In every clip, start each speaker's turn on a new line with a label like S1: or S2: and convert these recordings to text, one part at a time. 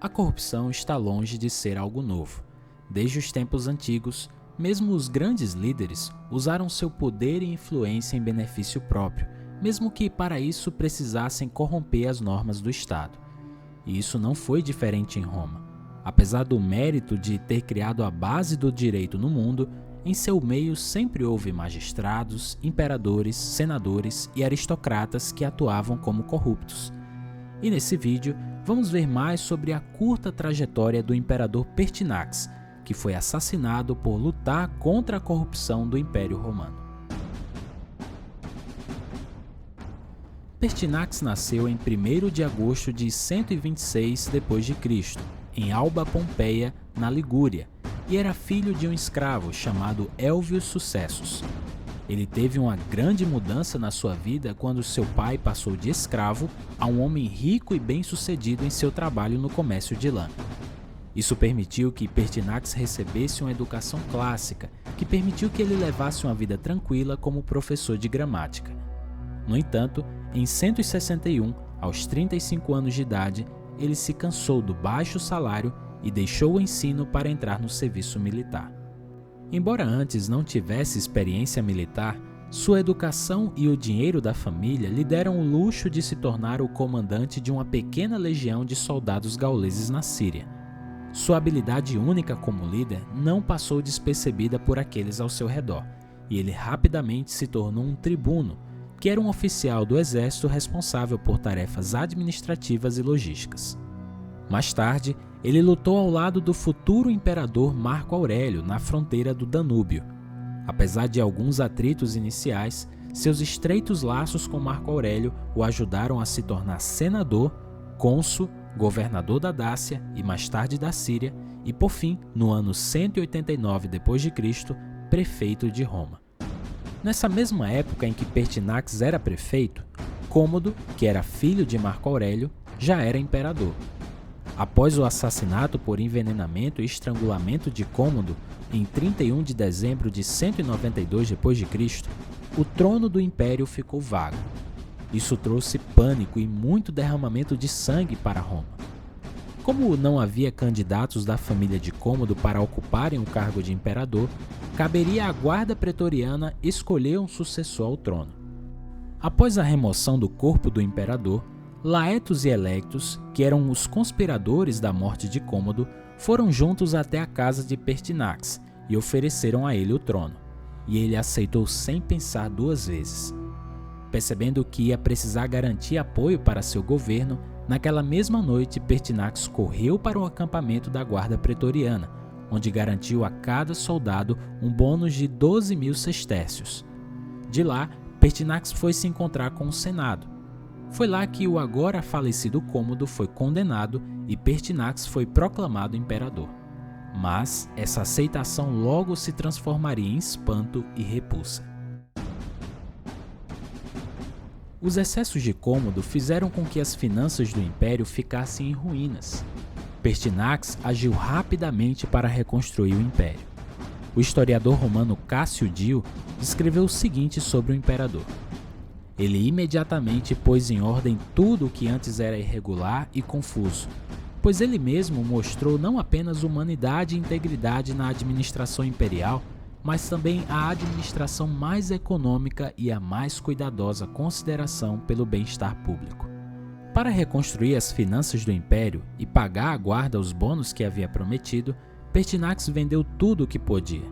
S1: A corrupção está longe de ser algo novo. Desde os tempos antigos, mesmo os grandes líderes usaram seu poder e influência em benefício próprio, mesmo que para isso precisassem corromper as normas do Estado. E isso não foi diferente em Roma. Apesar do mérito de ter criado a base do direito no mundo, em seu meio sempre houve magistrados, imperadores, senadores e aristocratas que atuavam como corruptos. E nesse vídeo, vamos ver mais sobre a curta trajetória do imperador Pertinax, que foi assassinado por lutar contra a corrupção do Império Romano. Pertinax nasceu em 1º de agosto de 126 d.C., em Alba Pompeia, na Ligúria, e era filho de um escravo chamado Elvio Sucessus. Ele teve uma grande mudança na sua vida quando seu pai passou de escravo a um homem rico e bem-sucedido em seu trabalho no comércio de lã. Isso permitiu que Pertinax recebesse uma educação clássica, que permitiu que ele levasse uma vida tranquila como professor de gramática. No entanto, em 161, aos 35 anos de idade, ele se cansou do baixo salário e deixou o ensino para entrar no serviço militar. Embora antes não tivesse experiência militar, sua educação e o dinheiro da família lhe deram o luxo de se tornar o comandante de uma pequena legião de soldados gauleses na Síria. Sua habilidade única como líder não passou despercebida por aqueles ao seu redor, e ele rapidamente se tornou um tribuno, que era um oficial do exército responsável por tarefas administrativas e logísticas. Mais tarde, ele lutou ao lado do futuro imperador Marco Aurélio na fronteira do Danúbio. Apesar de alguns atritos iniciais, seus estreitos laços com Marco Aurélio o ajudaram a se tornar senador, cônsul, governador da Dácia e mais tarde da Síria e, por fim, no ano 189 d.C., prefeito de Roma. Nessa mesma época em que Pertinax era prefeito, Cômodo, que era filho de Marco Aurélio, já era imperador. Após o assassinato por envenenamento e estrangulamento de Cômodo, em 31 de dezembro de 192 d.C., o trono do império ficou vago. Isso trouxe pânico e muito derramamento de sangue para Roma. Como não havia candidatos da família de Cômodo para ocuparem o cargo de imperador, caberia à guarda pretoriana escolher um sucessor ao trono. Após a remoção do corpo do imperador, Laetus e Electus, que eram os conspiradores da morte de Cômodo, foram juntos até a casa de Pertinax e ofereceram a ele o trono, e ele aceitou sem pensar duas vezes. Percebendo que ia precisar garantir apoio para seu governo, naquela mesma noite Pertinax correu para o acampamento da guarda pretoriana, onde garantiu a cada soldado um bônus de 12.000 sestércios. De lá, Pertinax foi se encontrar com o Senado. Foi lá que o agora falecido Cômodo foi condenado e Pertinax foi proclamado imperador. Mas essa aceitação logo se transformaria em espanto e repulsa. Os excessos de Cômodo fizeram com que as finanças do império ficassem em ruínas. Pertinax agiu rapidamente para reconstruir o império. O historiador romano Cássio Dio descreveu o seguinte sobre o imperador: ele imediatamente pôs em ordem tudo o que antes era irregular e confuso, pois ele mesmo mostrou não apenas humanidade e integridade na administração imperial, mas também a administração mais econômica e a mais cuidadosa consideração pelo bem-estar público. Para reconstruir as finanças do império e pagar à guarda os bônus que havia prometido, Pertinax vendeu tudo o que podia.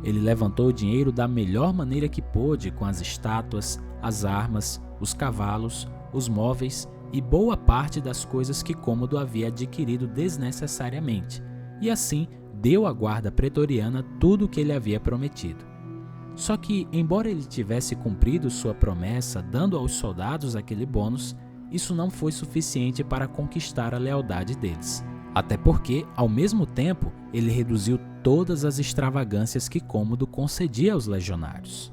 S1: Ele levantou o dinheiro da melhor maneira que pôde, com as estátuas, as armas, os cavalos, os móveis e boa parte das coisas que Cômodo havia adquirido desnecessariamente, e assim deu à guarda pretoriana tudo o que ele havia prometido. Só que, embora ele tivesse cumprido sua promessa dando aos soldados aquele bônus, isso não foi suficiente para conquistar a lealdade deles. Até porque, ao mesmo tempo, ele reduziu todas as extravagâncias que Cômodo concedia aos legionários.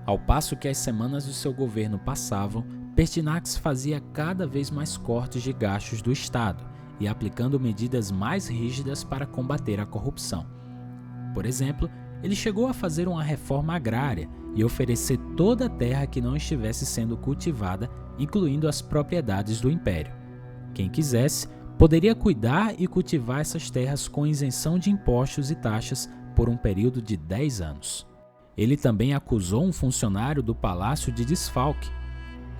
S1: Ao passo que as semanas do seu governo passavam, Pertinax fazia cada vez mais cortes de gastos do Estado e aplicando medidas mais rígidas para combater a corrupção. Por exemplo, ele chegou a fazer uma reforma agrária e oferecer toda a terra que não estivesse sendo cultivada, incluindo as propriedades do império. Quem quisesse, poderia cuidar e cultivar essas terras com isenção de impostos e taxas por um período de 10 anos. Ele também acusou um funcionário do palácio de desfalque.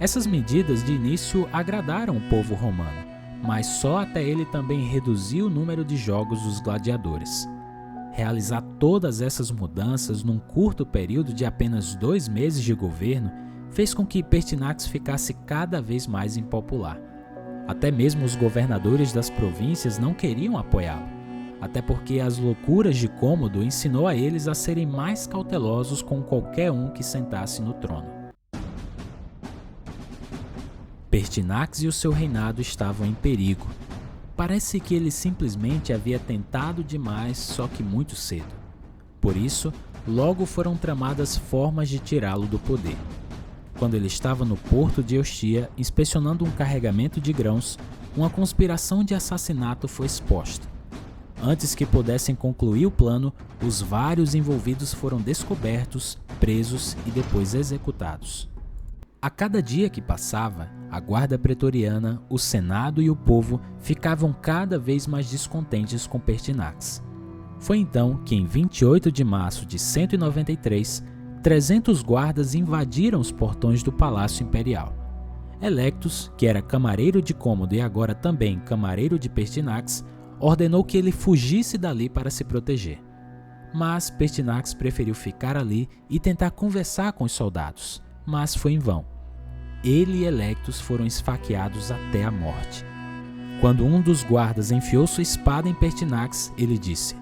S1: Essas medidas de início agradaram o povo romano, mas só até ele também reduzir o número de jogos dos gladiadores. Realizar todas essas mudanças num curto período de apenas 2 meses de governo fez com que Pertinax ficasse cada vez mais impopular. Até mesmo os governadores das províncias não queriam apoiá-lo, até porque as loucuras de Cômodo ensinou a eles a serem mais cautelosos com qualquer um que sentasse no trono. Pertinax e o seu reinado estavam em perigo. Parece que ele simplesmente havia tentado demais, só que muito cedo. Por isso, logo foram tramadas formas de tirá-lo do poder. Quando ele estava no porto de Ostia, inspecionando um carregamento de grãos, uma conspiração de assassinato foi exposta. Antes que pudessem concluir o plano, os vários envolvidos foram descobertos, presos e depois executados. A cada dia que passava, a guarda pretoriana, o Senado e o povo ficavam cada vez mais descontentes com Pertinax. Foi então que, em 28 de março de 193, 300 guardas invadiram os portões do Palácio Imperial. Electus, que era camareiro de Cômodo e agora também camareiro de Pertinax, ordenou que ele fugisse dali para se proteger. Mas Pertinax preferiu ficar ali e tentar conversar com os soldados, mas foi em vão. Ele e Electus foram esfaqueados até a morte. Quando um dos guardas enfiou sua espada em Pertinax, ele disse: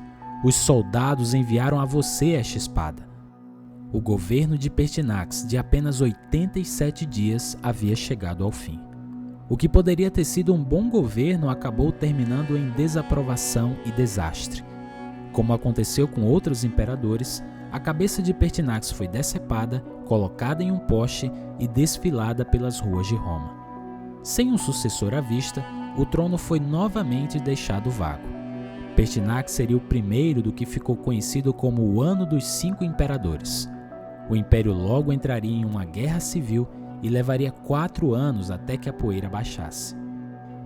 S1: "Os soldados enviaram a você esta espada." O governo de Pertinax, de apenas 87 dias, havia chegado ao fim. O que poderia ter sido um bom governo acabou terminando em desaprovação e desastre. Como aconteceu com outros imperadores, a cabeça de Pertinax foi decepada, colocada em um poste e desfilada pelas ruas de Roma. Sem um sucessor à vista, o trono foi novamente deixado vago. Pertinax seria o primeiro do que ficou conhecido como o Ano dos 5 Imperadores. O império logo entraria em uma guerra civil e levaria 4 anos até que a poeira baixasse.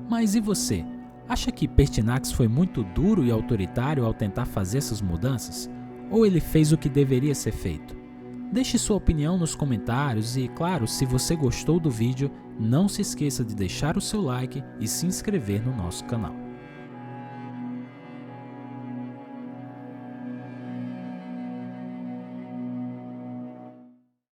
S1: Mas e você? Acha que Pertinax foi muito duro e autoritário ao tentar fazer essas mudanças? Ou ele fez o que deveria ser feito? Deixe sua opinião nos comentários e, claro, se você gostou do vídeo, não se esqueça de deixar o seu like e se inscrever no nosso canal.